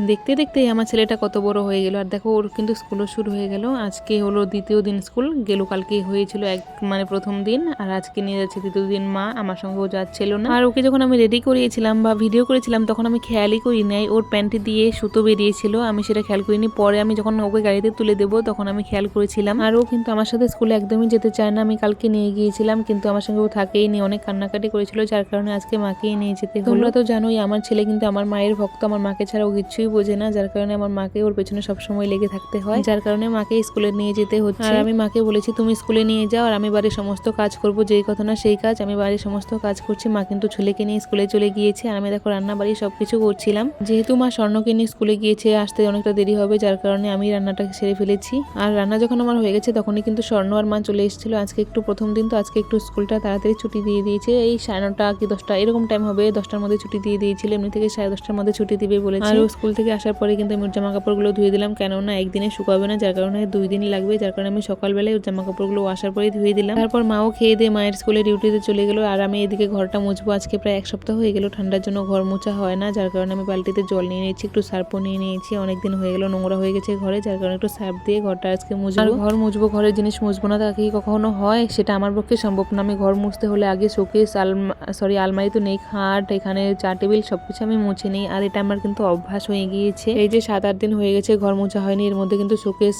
দেখতে দেখতেই আমার ছেলেটা কত বড় হয়ে গেল। আর দেখো ওর কিন্তু স্কুলও শুরু হয়ে গেল। আজকে হলো দ্বিতীয় দিন স্কুল, গেল কালকে হয়েছিল প্রথম দিন, আর আজকে নিয়ে যাচ্ছে দ্বিতীয় দিন মা। আমার সঙ্গে ও যাচ্ছিল না। আর ওকে যখন আমি রেডি করিয়েছিলাম বা ভিডিও করেছিলাম তখন আমি খেয়ালই করি নাই ওর প্যান্টে দিয়ে সুতো বেরিয়েছিল, আমি সেটা খেয়াল করিনি। পরে আমি যখন ওকে গাড়িতে তুলে দেবো তখন আমি খেয়াল করেছিলাম। আর ও কিন্তু আমার সাথে স্কুলে একদমই যেতে চায় না। আমি কালকে নিয়ে গিয়েছিলাম কিন্তু আমার সঙ্গে ও থাকেই নি, অনেক কান্নাকাটি করেছিল, যার কারণে আজকে মাকেই নিয়ে যেতে হলো। তোমরা তো জানোই আমার ছেলে কিন্তু আমার মায়ের ভক্ত, আমার মাকে ছাড়া ও কিছুই বোঝে না, যার কারণে আমার মাকে ওর পেছনে সবসময় লেগে থাকতে হয়, যার কারণে মাকে স্কুলে নিয়ে যেতে হচ্ছে। আর আমি মাকে বলেছি তুমি স্কুলে নিয়ে যাও আর আমি বাড়ির সমস্ত কাজ করবো, যেই কথা না সেই কাজ, আমি বাড়ির সমস্ত কাজ করছি। মা কিন্তু ছেলেকে নিয়ে স্কুলে চলে গিয়েছে আর আমি দেখো রান্না বাড়ি সবকিছু করছিলাম। যেহেতু মা স্বর্ণকে নিয়ে স্কুলে গিয়েছে, আসতে অনেকটা দেরি হবে, যার কারণে আমি রান্নাটা সেরে ফেলেছি। আর রান্না যখন আমার হয়ে গেছে তখনই কিন্তু স্বর্ণ আর মা চলে এসেছিল। আজকে একটু প্রথম দিন তো আজকে একটু স্কুলটা তাড়াতাড়ি ছুটি দিয়ে দিয়েছে, এই 9:30 কি 10টা এরকম টাইম হবে, 10টার মধ্যে ছুটি দিয়ে দিয়েছিল, এমনি থেকে 10:30টার মধ্যে ছুটি দিবে বলেছে। আর স্কুল থেকে আসার পরে কিন্তু আমি জামা কাপড়গুলো ধুয়ে দিলাম, কেননা একদিনে শুকাবে না, যার কারণে 2 দিন লাগবে, যার কারণে আমি সকালবেলায় জামা কাপড়গুলো আসার পরে ধুয়ে দিলাম। তারপর মাও খেয়ে দিয়ে মায়ের স্কুলে ডিউটিতে চলে গেল আর আমি এদিকে ঘরটা মুছবো। আজকে প্রায় 1 সপ্তাহ হয়ে গেল ঠান্ডার জন্য ঘর মোছা হয় না, যার কারণে আমি বালতিতে জল নিয়ে নিয়েছি, একটু সার্ফও নিয়ে নিয়েছি, অনেকদিন হয়ে গেল নোংরা হয়ে গেছে ঘরে, যার কারণে একটু সার্ফ দিয়ে ঘরটা আজকে মুছবো। আর ঘর মুছবো, ঘরের জিনিস মুছবো না তা কি কখনো হয়? সেটা আমার পক্ষে সম্ভব না। আমি ঘর মুছতে হলে আগে শোকেস আলমারি তো নেই, খাট, এখানে চা টেবিল সবকিছু আমি মুছে নিই, আর এটা আমার কিন্তু অভ্যাস হয়ে গিয়েছে। এই যে 7-8 দিন হয়ে গেছে ঘর মোছা হয়নি, এর মধ্যে কিন্তু শোকেস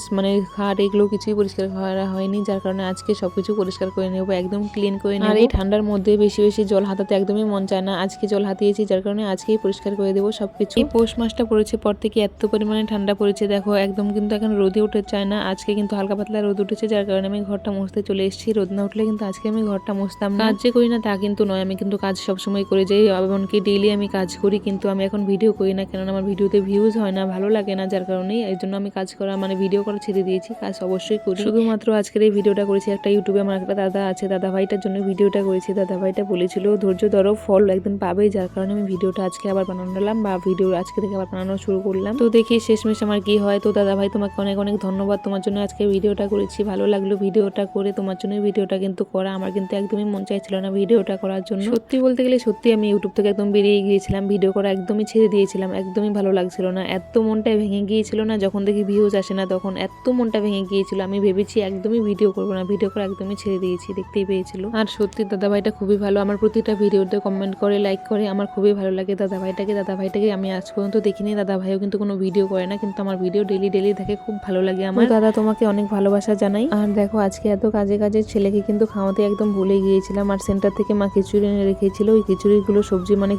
খাট এগুলো কিছুই পরিষ্কার করা হয়নি, যার কারণে আজকে সবকিছু পরিষ্কার করে নেবো, একদম ক্লিন করে নেবো। আর এই ঠান্ডার মধ্যে বেশি বেশি জল হাতাতে একদমই মন চায় না, আজকে জল হাতিয়েছি, যার কারণে আজকেই পরিষ্কার করে দেবো সবকিছু। এই পৌষ মাসটা পড়েছে পর থেকে এত পরিমাণে ঠান্ডা পড়েছে, দেখো একদম কিন্তু এখন রোদে উঠে চায় না। আজকে কিন্তু হালকা পাতলা রোদ উঠেছে, যার কারণে আমি ঘরটা মুছতে চলে এসেছি। রোদ না উঠলে কিন্তু আজকে আমি ঘরটা মুছতাম না। কাজ যে করি না তা কিন্তু নয়, আমি কিন্তু কাজ সবসময় করে যাই, এমনকি ডেইলি আমি কাজ করি, কিন্তু আমি এখন ভিডিও করি না, কেননা আমার ভিডিওতে ভিউজ হয় না, ভালো লাগে না, যার কারণেই এই জন্য আমি কাজ করা ভিডিও করা ছেড়ে দিয়েছি। কাজ অবশ্যই করি, শুধুমাত্র আজকের এই ভিডিওটা করেছি একটা ইউটিউবে আমার একটা দাদা আছে, দাদা ভাইটার জন্য ভিডিওটা করেছি। দাদা ভাইটা বলেছিল ধৈর্য ধরো, ফল একদিন পাবে, যার কারণে আমি ভিডিওটা আজকে আবার বানালাম, বা ভিডিও আজকে থেকে আবার বানানো শুরু করলাম। তো দেখি শেষমেশ আমার কি হয়। তো দাদা ভাই তোমাকে অনেক অনেক ধন্যবাদ, তোমার জন্য আজকে ভিডিওটা করেছি, ভালো লাগলো ভিডিওটা করে, তোমার জন্য ভিডিওটা কিন্তু করা। আমার কিন্তু একদমই মন চাইছিল না ভিডিওটা করার জন্য, সত্যি বলতে গেলে সত্যি আমি ইউটিউব থেকে একদম বেরিয়ে গিয়েছিলাম, ভিডিও করা একদমই ছেড়ে দিয়েছিলাম, একদমই ভালো লাগছিল না, এত মনটা ভেঙে গিয়েছিল না, যখন দেখি ভিউজ আসে না তখন এত মনটা ভেঙে গিয়েছিল, আমি ভেবেছি একদমই ভিডিও করবো না, ভিডিও করা একদমই ছেড়ে দিয়েছি, দেখতেই পেয়েছিল। আর সত্যি দাদা ভাইটা খুবই ভালো, আমার প্রতিটা ভিডিওতে কমেন্ট করে, লাইক করে, আমার খুবই ভালো লাগে দাদা ভাইটাকে আমি আজ পর্যন্ত দেখিনি। দাদা ভাইও কিন্তু কোনো ভিডিও করে না, কিন্তু আমার ভিডিও ডেলি দেখে খুব ভালো লাগে আমার। দাদা তোমাকে অনেক ভালোবাসা জানাই। আর দেখো আজকে এত কাজে ছেলেকে কিন্তু খাওয়াতে একদম ভুলে গিয়েছিলাম, আর সেন্টার থেকে মা খিচুড়ি এনে রেখেছিল, ওই খিচুড়িগুলো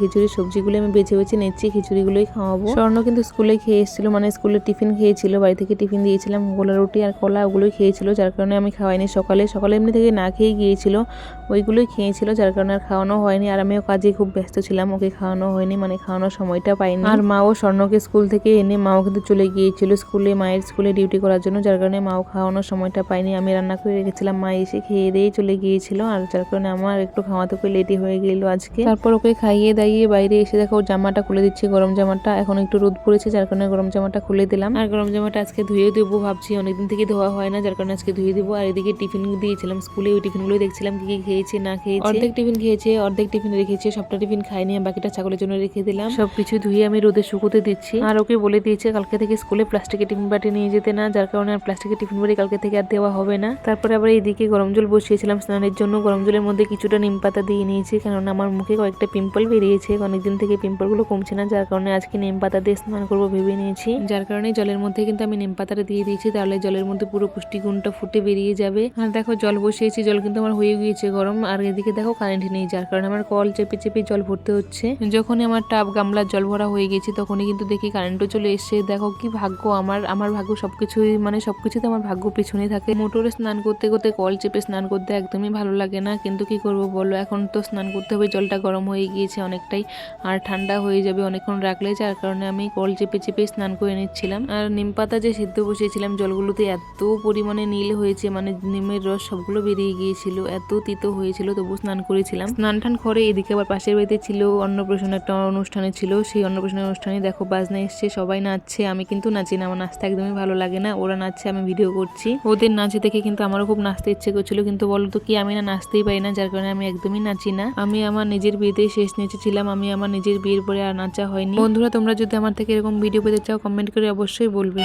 খিচুড়ির সবজিগুলো আমি বেছে নিচ্ছি, খিচুড়িগুলোই খাওয়াবো। স্বর্ণ কিন্তু স্কুলে খেয়ে এসেছিল, স্কুলে টিফিন খেয়েছিল, বাড়ি থেকে টিফিন দিয়েছিলাম, গোলা রুটি আর কলা, ওগুলোই খেয়েছিল, যার কারণে আমি খাওয়াইনি। সকালে এমনি থেকে না খেয়ে গিয়েছিল, ওইগুলোই খেয়েছিল, যার কারণে আর খাওয়ানো হয়নি। আর আমিও কাজে খুব ব্যস্ত ছিলাম, ওকে খাওয়ানো হয়নি, খাওয়ানোর সময়টা পাইনি। আর মাও স্বর্ণকে স্কুল থেকে এনে মাও কিন্তু চলে গিয়েছিল মায়ের স্কুলে ডিউটি করার জন্য, যার কারণে মাও খাওয়ানোর সময়টা পাইনি। আমি রান্না করে রেখেছিলাম, মা এসে খেয়ে দিয়ে চলে গিয়েছিল, আর যার কারণে আমার একটু খাওয়াতে লেটই হয়ে গেল আজকে। তারপর ওকে খাইয়ে দাইয়ে বাইরে এসে দেখো জামাটা খুলে দিচ্ছি, গরম জামাটা, এখন একটু রোদ পড়েছে, যার কারণে গরম জামাটা খুলে দিলাম। আর গরম জামাটা আজকে ধুয়ে দেবো ভাবছি, অনেকদিন থেকে ধোয়া হয় না, যার কারণে আজকে ধুয়ে দেবো। আর এদিকে টিফিন দিয়েছিলাম স্কুলে, ওই টিফিনগুলো দেখছিলাম কি খেয়েছে না খেয়েছে। অর্ধেক টিফিন খেয়েছে, অর্ধেক টিফিন রেখেছে, সবটা টিফিন খাইনি, বাকিটা ছাগলের জন্য রেখে দিলাম। সবকিছু ধুয়ে আমি রোদে শুকোতে দিচ্ছি। আর ওকে বলে দিয়েছে কালকে থেকে স্কুলে প্লাস্টিকের টিফিন বাটি নিয়ে যেতে না, যার কারণে আর প্লাস্টিকের টিফিন বাটি কালকে থেকে আর দেওয়া হবে না। তারপরে আবার এইদিকে গরম জল বসিয়েছিলাম স্নানের জন্য, গরম জলের মধ্যে কিছুটা নিম পাতা দিয়ে নিয়েছি, কেননা আমার মুখে কয়েকটা পিম্পল বেরিয়েছে, অনেকদিন থেকে পিম্পলগুলো কমছে না, যার কারণে আজকে নিম পাতা দিয়ে স্নান করবো ভেবে নিয়েছি, যার কারণে জলের মধ্যে কিন্তু আমি নিম পাতাটা দিয়ে দিয়েছি, তাহলে জলের মধ্যে পুরো পুষ্টিগুণটা ফুটে বেরিয়ে যাবে। আর দেখো জল বসিয়েছি, জল কিন্তু আমার হয়ে গিয়েছে গরম। আর এদিকে দেখো কারেন্ট নেই, যার কারণে আমার কল চেপে চেপে জল ভরতে হচ্ছে। যখনই আমার টাব গামলার জল ভরা হয়ে গেছে তখনই কিন্তু দেখি কারেন্টও চলে এসছে। দেখো কি ভাগ্য আমার ভাগ্য, সবকিছুই সবকিছুতে আমার ভাগ্য পিছনে থাকে। মোটরে স্নান করতে করতে কল চেপে স্নান করতে একদমই ভালো লাগে না, কিন্তু কি করব বলো, এখন তো স্নান করতে হবে, জলটা গরম হয়ে গিয়েছে অনেকটাই, আর ঠান্ডা হয়ে যাবে অনেকক্ষণ রাখলে, যার কারণে আমি কল চেপে চেপে স্নান করে নিচ্ছিলাম। আর নিম পাতা যে সিদ্ধ বসিয়েছিলাম জলগুলোতে এত পরিমাণে নীল হয়েছে, নিমের রস সবগুলো বেরিয়ে গিয়েছিল, এত তিতো হয়েছিল, তবু স্নান করেছিলাম। স্নান টান করে এদিকে আবার পাশের বাড়িতে ছিল অন্নপ্রাশন, একটা অনুষ্ঠানে ছিল, সেই অন্নপ্রাশনের অনুষ্ঠানে দেখো বাজনা এসছে, সবাই নাচছে, আমি কিন্তু নাচি না, আমার নাচতে একদমই ভালো লাগে না, ওরা নাচছে আমি ভিডিও করছি, ওদের নাচে দেখে কিন্তু আমারও খুব নাচতে ইচ্ছে করছিল, কিন্তু বলো তো কি আমি না নাচতেই পারি না, যার কারণে আমি একদমই নাচি না। আমি আমার নিজের বিয়েতে শেষ নেচেছিলাম, আমি আমার নিজের বিয়ের পরে আর নাচা হয়নি। বন্ধুরা তোমরা যদি আমার আমার থেকে এরকম ভিডিও পেতে চাও কমেন্ট করে অবশ্যই বলবে।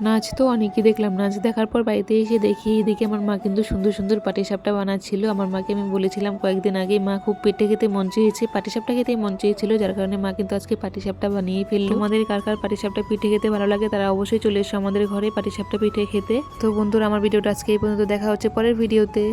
নাচ তো অনেকই দেখলাম, নাচ দেখার পর বাড়িতে এসে দেখি এদিকে আমার মা কিন্তু সুন্দর সুন্দর পাটিসাপটা বানাচ্ছিল। আমার মাকে আমি বলেছিলাম কয়েকদিন আগে মা খুব পেটে খেতে মন চেয়েছে, পাটিসাপটা খেতে মন চেয়েছিল, যার কারণে মা কিন্তু আজকে পাটিসাপটা বানিয়ে ফেললো। আমাদের কার কার পাটিসাপটা পিঠে খেতে ভালো লাগে তারা অবশ্যই চলে এসো আমাদের ঘরে পাটিসাপটা পিঠে খেতে। তো বন্ধুরা আমার ভিডিওটা আজকে এই পর্যন্ত, দেখা হচ্ছে পরের ভিডিওতে।